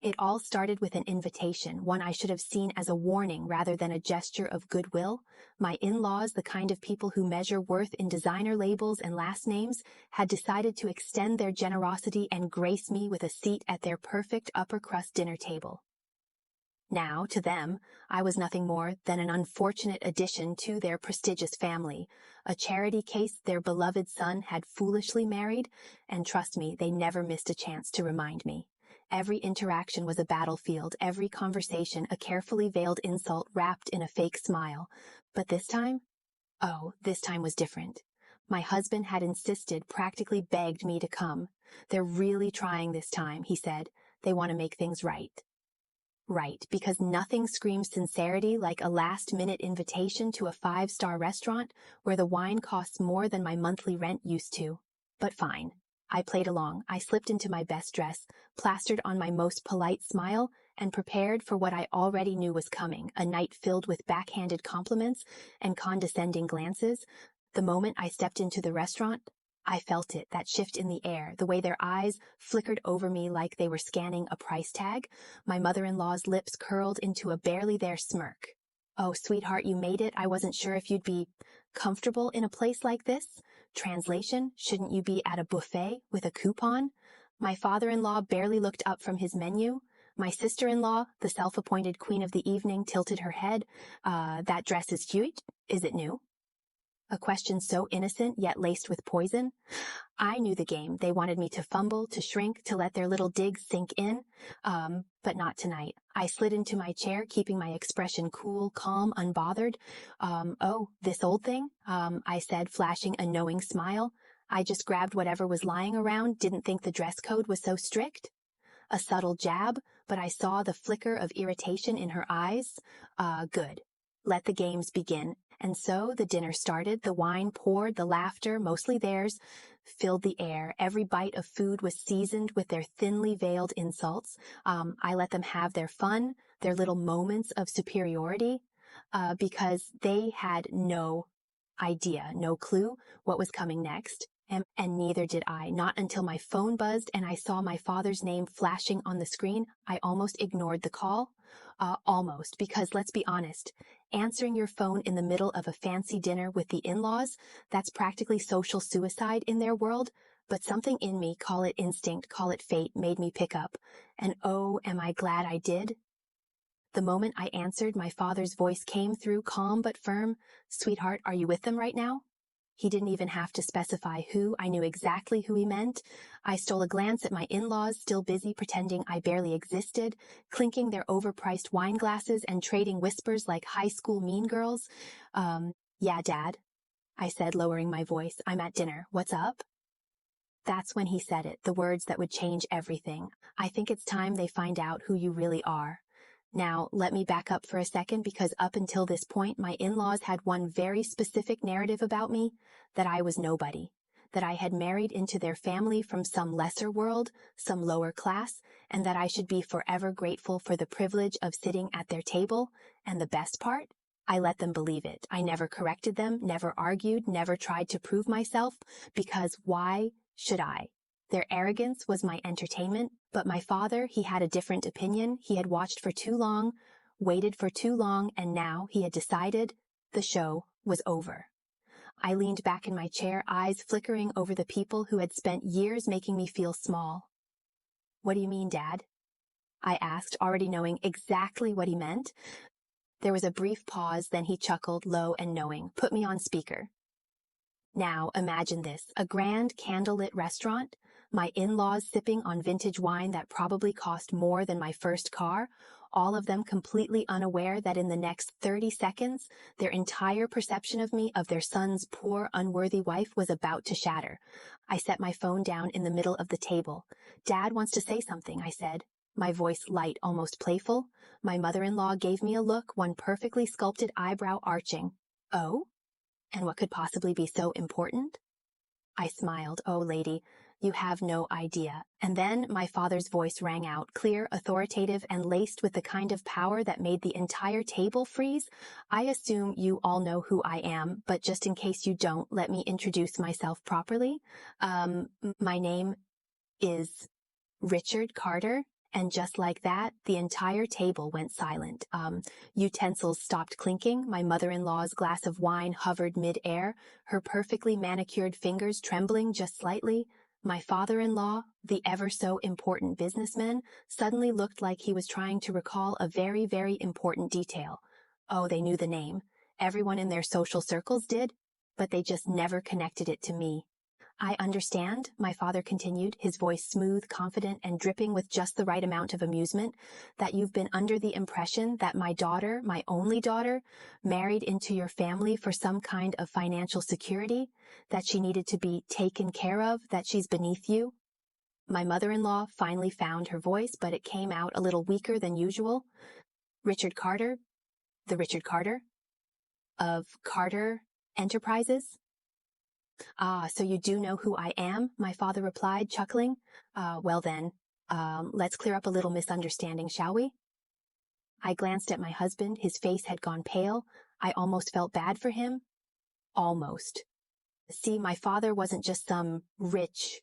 It all started with an invitation, one I should have seen as a warning rather than a gesture of goodwill. My in-laws, the kind of people who measure worth in designer labels and last names, had decided to extend their generosity and grace me with a seat at their perfect upper-crust dinner table. Now, to them, I was nothing more than an unfortunate addition to their prestigious family, a charity case their beloved son had foolishly married, and trust me, they never missed a chance to remind me. Every interaction was a battlefield, every conversation a carefully veiled insult wrapped in a fake smile. But this time? Oh, this time was different. My husband had insisted, practically begged me to come. They're really trying this time, he said. They want to make things right. Right, because nothing screams sincerity like a last-minute invitation to a five-star restaurant where the wine costs more than my monthly rent used to. But fine. I played along. I slipped into my best dress, plastered on my most polite smile, and prepared for what I already knew was coming, a night filled with backhanded compliments and condescending glances. The moment I stepped into the restaurant, I felt it, that shift in the air, the way their eyes flickered over me like they were scanning a price tag. My mother-in-law's lips curled into a barely there smirk. "Oh, sweetheart, you made it. I wasn't sure if you'd be comfortable in a place like this." Translation, shouldn't you be at a buffet with a coupon? My father-in-law barely looked up from his menu. My sister-in-law, the self-appointed queen of the evening, tilted her head. That dress is cute. Is it new?" A question so innocent yet laced with poison. I knew the game. They wanted me to fumble, to shrink, to let their little digs sink in. But not tonight. I slid into my chair, keeping my expression cool, calm, unbothered. "Oh, this old thing?" I said, flashing a knowing smile. "I just grabbed whatever was lying around, didn't think the dress code was so strict." A subtle jab, but I saw the flicker of irritation in her eyes. Good. Let the games begin. And so the dinner started, the wine poured, the laughter, mostly theirs, filled the air. Every bite of food was seasoned with their thinly veiled insults. I let them have their fun, their little moments of superiority, because they had no idea, no clue what was coming next. And neither did I, not until my phone buzzed and I saw my father's name flashing on the screen. I almost ignored the call. Almost, because let's be honest, answering your phone in the middle of a fancy dinner with the in-laws, that's practically social suicide in their world. But something in me, call it instinct, call it fate, made me pick up. And oh, am I glad I did? The moment I answered, my father's voice came through, calm but firm. "Sweetheart, are you with them right now?" He didn't even have to specify who. I knew exactly who he meant. I stole a glance at my in-laws, still busy pretending I barely existed, clinking their overpriced wine glasses and trading whispers like high school mean girls. "Yeah, Dad," I said, lowering my voice. "I'm at dinner. What's up?" That's when he said it, the words that would change everything. "I think it's time they find out who you really are." Now, let me back up for a second, because up until this point, my in-laws had one very specific narrative about me, that I was nobody, that I had married into their family from some lesser world, some lower class, and that I should be forever grateful for the privilege of sitting at their table. And the best part? I let them believe it. I never corrected them, never argued, never tried to prove myself, because why should I? Their arrogance was my entertainment, but my father, he had a different opinion. He had watched for too long, waited for too long, and now he had decided the show was over. I leaned back in my chair, eyes flickering over the people who had spent years making me feel small. "What do you mean, Dad?" I asked, already knowing exactly what he meant. There was a brief pause, then he chuckled, low and knowing. "Put me on speaker." Now, imagine this, a grand candlelit restaurant, my in-laws sipping on vintage wine that probably cost more than my first car, all of them completely unaware that in the next 30 seconds, their entire perception of me, of their son's poor, unworthy wife, was about to shatter. I set my phone down in the middle of the table. "Dad wants to say something," I said, my voice light, almost playful. My mother-in-law gave me a look, one perfectly sculpted eyebrow arching. "Oh? And what could possibly be so important?" I smiled. "Oh, lady, you have no idea." And then my father's voice rang out, clear, authoritative, and laced with the kind of power that made the entire table freeze. "I assume you all know who I am, but just in case you don't, let me introduce myself properly. My name is Richard Carter, And just like that, the entire table went silent. Utensils stopped clinking. My mother-in-law's glass of wine hovered mid-air, her perfectly manicured fingers trembling just slightly. My father-in-law, the ever so important businessman, suddenly looked like he was trying to recall a very, very important detail. Oh, they knew the name. Everyone in their social circles did, but they just never connected it to me. I understand, my father continued, his voice smooth, confident, and dripping with just the right amount of amusement, that you've been under the impression that my daughter, my only daughter, married into your family for some kind of financial security, that she needed to be taken care of, that she's beneath you. My mother-in-law finally found her voice, but it came out a little weaker than usual. Richard Carter, the Richard Carter of Carter Enterprises. Ah, so you do know who I am? My father replied, chuckling. Well then, let's clear up a little misunderstanding, shall we? I glanced at my husband. His face had gone pale. I almost felt bad for him. Almost. See, my father wasn't just some rich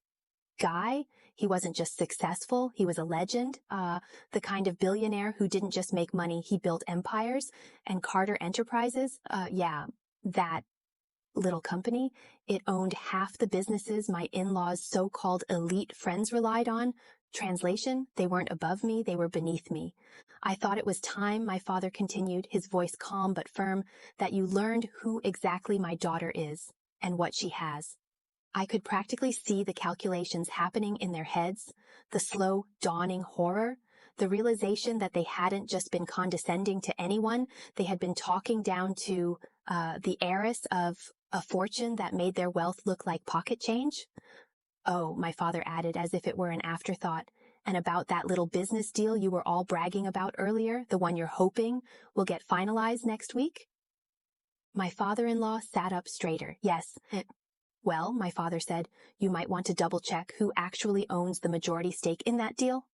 guy. He wasn't just successful. He was a legend, the kind of billionaire who didn't just make money, he built empires. And Carter Enterprises, yeah, that little company. It owned half the businesses my in-laws' so-called elite friends relied on. Translation, they weren't above me, they were beneath me. I thought it was time, my father continued, his voice calm but firm, that you learned who exactly my daughter is and what she has. I could practically see the calculations happening in their heads, the slow, dawning horror, the realization that they hadn't just been condescending to anyone, they had been talking down to the heiress of a fortune that made their wealth look like pocket change. Oh, my father added as if it were an afterthought, and about that little business deal you were all bragging about earlier, the one you're hoping will get finalized next week? My father-in-law sat up straighter. Yes. Well, my father said, you might want to double-check who actually owns the majority stake in that deal.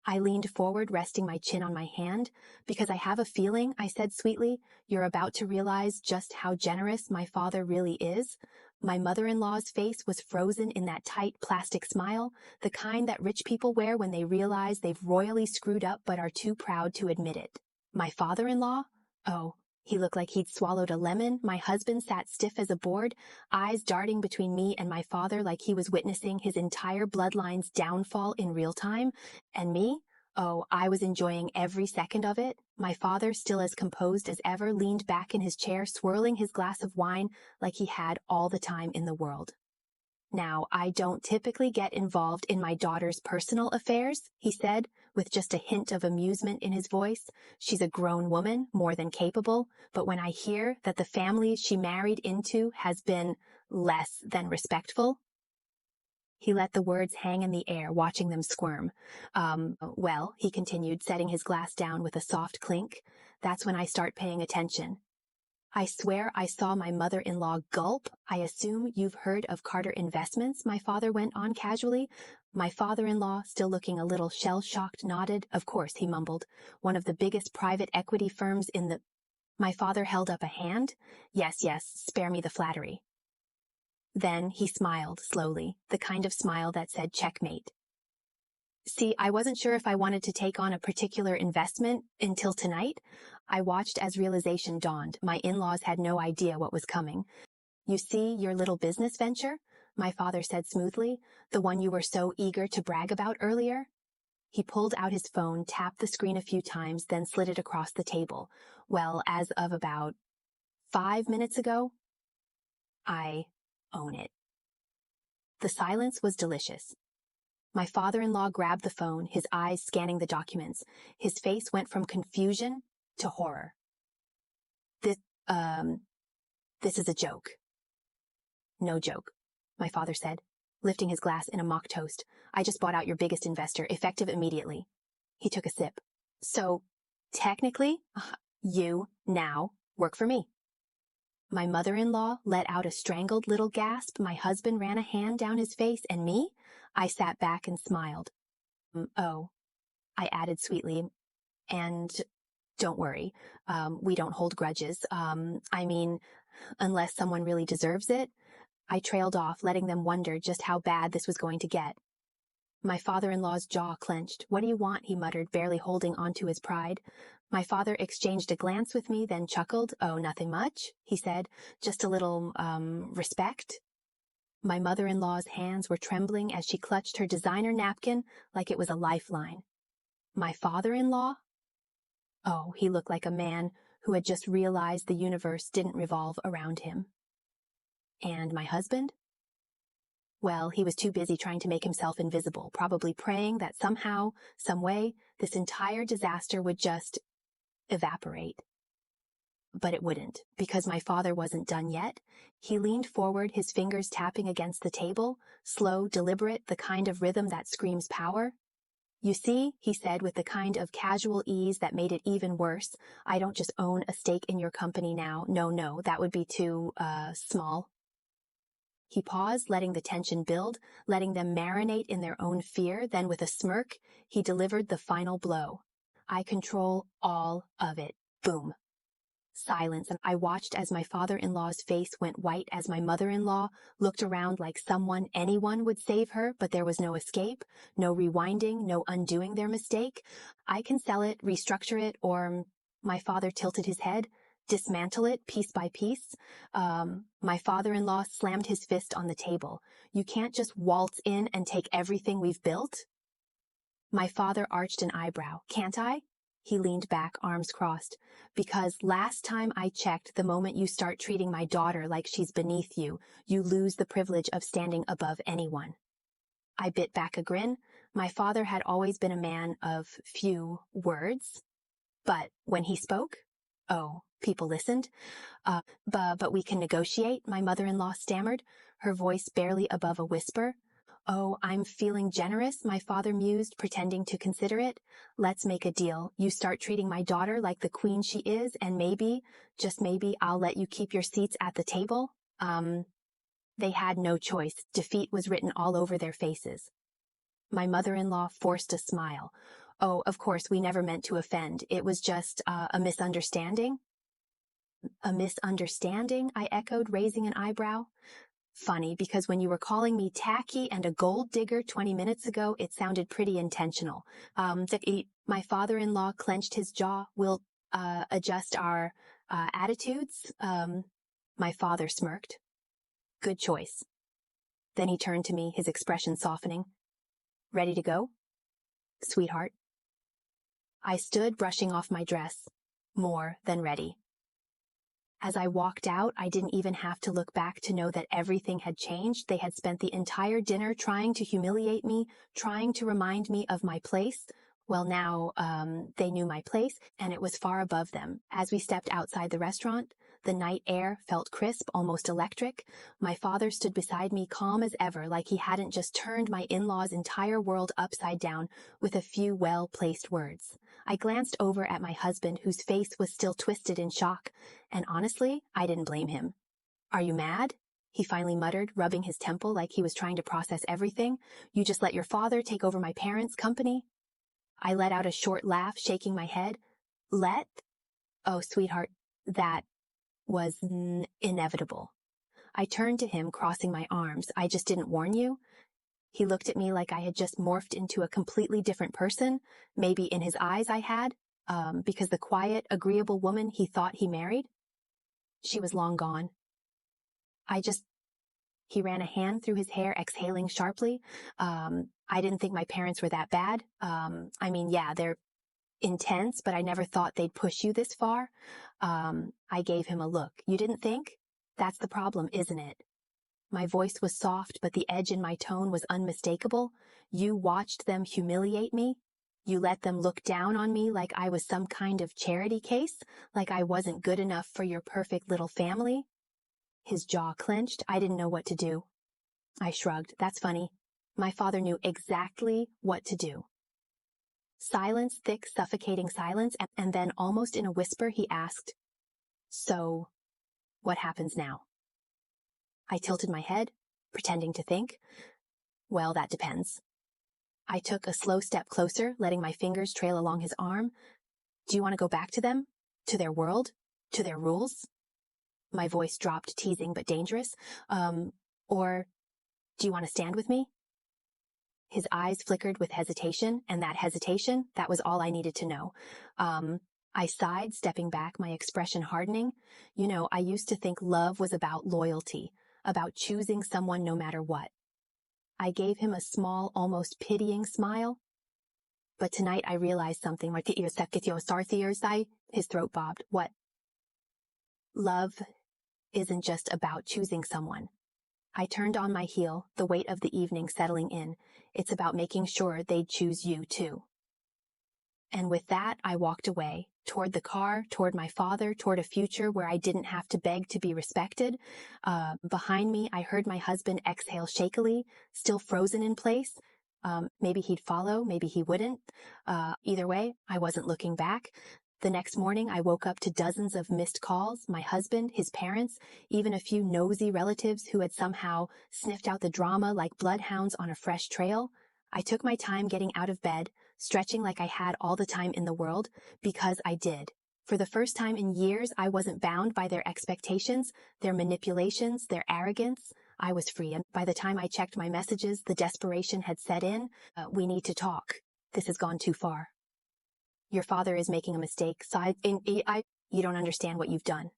I leaned forward, resting my chin on my hand. Because I have a feeling, I said sweetly, you're about to realize just how generous my father really is. My mother-in-law's face was frozen in that tight plastic smile, the kind that rich people wear when they realize they've royally screwed up but are too proud to admit it. My father-in-law? Oh, he looked like he'd swallowed a lemon. My husband sat stiff as a board, eyes darting between me and my father like he was witnessing his entire bloodline's downfall in real time. And me? Oh, I was enjoying every second of it. My father, still as composed as ever, leaned back in his chair, swirling his glass of wine like he had all the time in the world. Now, I don't typically get involved in my daughter's personal affairs, he said, with just a hint of amusement in his voice. She's a grown woman, more than capable, but when I hear that the family she married into has been less than respectful. He let the words hang in the air, watching them squirm. Well, he continued, setting his glass down with a soft clink, that's when I start paying attention. I swear I saw my mother-in-law gulp. I assume you've heard of Carter Investments, my father went on casually. My father-in-law, still looking a little shell-shocked, nodded. Of course, he mumbled. One of the biggest private equity firms in the... My father held up a hand. Yes, spare me the flattery. Then he smiled slowly, the kind of smile that said checkmate. See, I wasn't sure if I wanted to take on a particular investment until tonight. I watched as realization dawned. My in-laws had no idea what was coming. You see, your little business venture, my father said smoothly, the one you were so eager to brag about earlier. He pulled out his phone, tapped the screen a few times, then slid it across the table. Well, as of about 5 minutes ago, I own it. The silence was delicious. My father-in-law grabbed the phone, his eyes scanning the documents. His face went from confusion to horror. This is a joke. No joke, my father said, lifting his glass in a mock toast. I just bought out your biggest investor, effective immediately. He took a sip. So, technically, you now work for me. My mother-in-law let out a strangled little gasp. My husband ran a hand down his face, and me? I sat back and smiled. Oh, I added sweetly, and don't worry, we don't hold grudges. I mean, unless someone really deserves it. I trailed off, letting them wonder just how bad this was going to get. My father-in-law's jaw clenched. "What do you want?" he muttered, barely holding onto his pride. My father exchanged a glance with me, then chuckled. "Oh, nothing much," he said. "Just a little, respect." My mother-in-law's hands were trembling as she clutched her designer napkin like it was a lifeline. My father-in-law? Oh, he looked like a man who had just realized the universe didn't revolve around him. And my husband? Well, he was too busy trying to make himself invisible, probably praying that somehow, some way, this entire disaster would just evaporate. But it wouldn't, because my father wasn't done yet. He leaned forward, his fingers tapping against the table, slow, deliberate, the kind of rhythm that screams power. "You see," he said with the kind of casual ease that made it even worse, "I don't just own a stake in your company now. No, that would be too, small." He paused, letting the tension build, letting them marinate in their own fear. Then with a smirk, he delivered the final blow. "I control all of it." Boom. Silence, and I watched as my father-in-law's face went white as my mother-in-law looked around like anyone would save her, but there was no escape, no rewinding, no undoing their mistake. "I can sell it, restructure it, or..." My father tilted his head. "Dismantle it piece by piece." My father-in-law slammed his fist on the table. "You can't just waltz in and take everything we've built." My father arched an eyebrow. "Can't I?" He leaned back, arms crossed. "Because last time I checked, the moment you start treating my daughter like she's beneath you, you lose the privilege of standing above anyone." I bit back a grin. My father had always been a man of few words. But when he spoke, oh, people listened. But we can negotiate," my mother-in-law stammered, her voice barely above a whisper. "Oh, I'm feeling generous," my father mused, pretending to consider it. "Let's make a deal. You start treating my daughter like the queen she is, and maybe, just maybe, I'll let you keep your seats at the table." They had no choice. Defeat was written all over their faces. My mother-in-law forced a smile. "Oh, of course, we never meant to offend. It was just, a misunderstanding." "A misunderstanding?" I echoed, raising an eyebrow. "Funny, because when you were calling me tacky and a gold digger 20 minutes ago, it sounded pretty intentional." My father-in-law clenched his jaw. "We'll, adjust our, attitudes?" My father smirked. "Good choice." Then he turned to me, his expression softening. "Ready to go?" "Sweetheart." I stood, brushing off my dress. More than ready. As I walked out, I didn't even have to look back to know that everything had changed. They had spent the entire dinner trying to humiliate me, trying to remind me of my place. Well, now, they knew my place, and it was far above them. As we stepped outside the restaurant, the night air felt crisp, almost electric. My father stood beside me, calm as ever, like he hadn't just turned my in-laws' entire world upside down with a few well-placed words. I glanced over at my husband, whose face was still twisted in shock. And honestly, I didn't blame him. "Are you mad?" he finally muttered, rubbing his temple like he was trying to process everything. "You just let your father take over my parents' company?" I let out a short laugh, shaking my head. "Let? Oh, sweetheart, that was inevitable." I turned to him, crossing my arms. "I just didn't warn you?" He looked at me like I had just morphed into a completely different person. Maybe in his eyes I had, because the quiet, agreeable woman he thought he married, she was long gone. He ran a hand through his hair, exhaling sharply. "I didn't think my parents were that bad. I mean, yeah, they're intense, but I never thought they'd push you this far." I gave him a look. "You didn't think? That's the problem, isn't it?" My voice was soft, but the edge in my tone was unmistakable. "You watched them humiliate me? You let them look down on me like I was some kind of charity case, like I wasn't good enough for your perfect little family?" His jaw clenched. I didn't know what to do. I shrugged. "That's funny. My father knew exactly what to do." Silence, thick, suffocating silence, and then almost in a whisper he asked, "So, what happens now?" I tilted my head, pretending to think. "Well, that depends." I took a slow step closer, letting my fingers trail along his arm. "Do you want to go back to them? To their world? To their rules?" My voice dropped, teasing but dangerous. Or do you want to stand with me?" His eyes flickered with hesitation, and that hesitation, that was all I needed to know. I sighed, stepping back, my expression hardening. You know, I used to think love was about loyalty, about choosing someone no matter what. I gave him a small, almost pitying smile. But tonight I realized something. His throat bobbed. What? Love isn't just about choosing someone. I turned on my heel, the weight of the evening settling in. It's about making sure they'd choose you too. And with that, I walked away, toward the car, toward my father, toward a future where I didn't have to beg to be respected. Behind me, I heard my husband exhale shakily, still frozen in place. Maybe he'd follow, maybe he wouldn't. Either way, I wasn't looking back. The next morning, I woke up to dozens of missed calls, my husband, his parents, even a few nosy relatives who had somehow sniffed out the drama like bloodhounds on a fresh trail. I took my time getting out of bed, stretching like I had all the time in the world, because I did. For the first time in years, I wasn't bound by their expectations, their manipulations, their arrogance. I was free, and by the time I checked my messages, the desperation had set in. We need to talk. This has gone too far. Your father is making a mistake. You don't understand what you've done.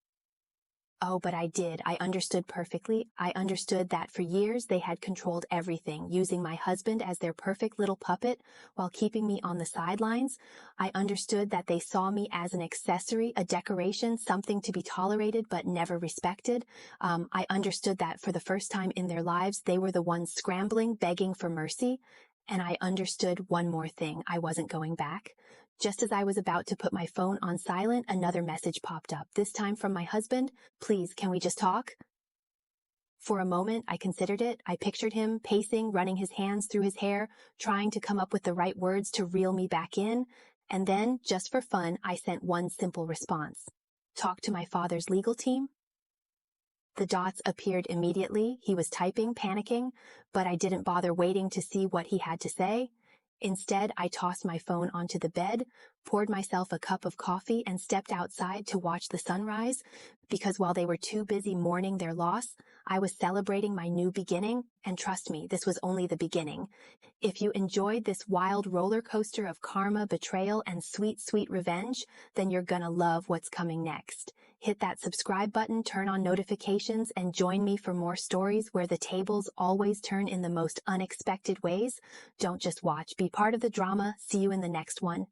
Oh, but I did. I understood perfectly. I understood that for years they had controlled everything, using my husband as their perfect little puppet while keeping me on the sidelines. I understood that they saw me as an accessory, a decoration, something to be tolerated but never respected. I understood that for the first time in their lives, they were the ones scrambling, begging for mercy. And I understood one more thing. I wasn't going back. Just as I was about to put my phone on silent, another message popped up, this time from my husband. Please, can we just talk? For a moment, I considered it. I pictured him pacing, running his hands through his hair, trying to come up with the right words to reel me back in. And then, just for fun, I sent one simple response. Talk to my father's legal team? The dots appeared immediately. He was typing, panicking, but I didn't bother waiting to see what he had to say. Instead, I tossed my phone onto the bed, poured myself a cup of coffee, and stepped outside to watch the sunrise, because while they were too busy mourning their loss, I was celebrating my new beginning, and trust me, this was only the beginning. If you enjoyed this wild roller coaster of karma, betrayal, and sweet, sweet revenge, then you're gonna love what's coming next. Hit that subscribe button, turn on notifications, and join me for more stories where the tables always turn in the most unexpected ways. Don't just watch, be part of the drama. See you in the next one.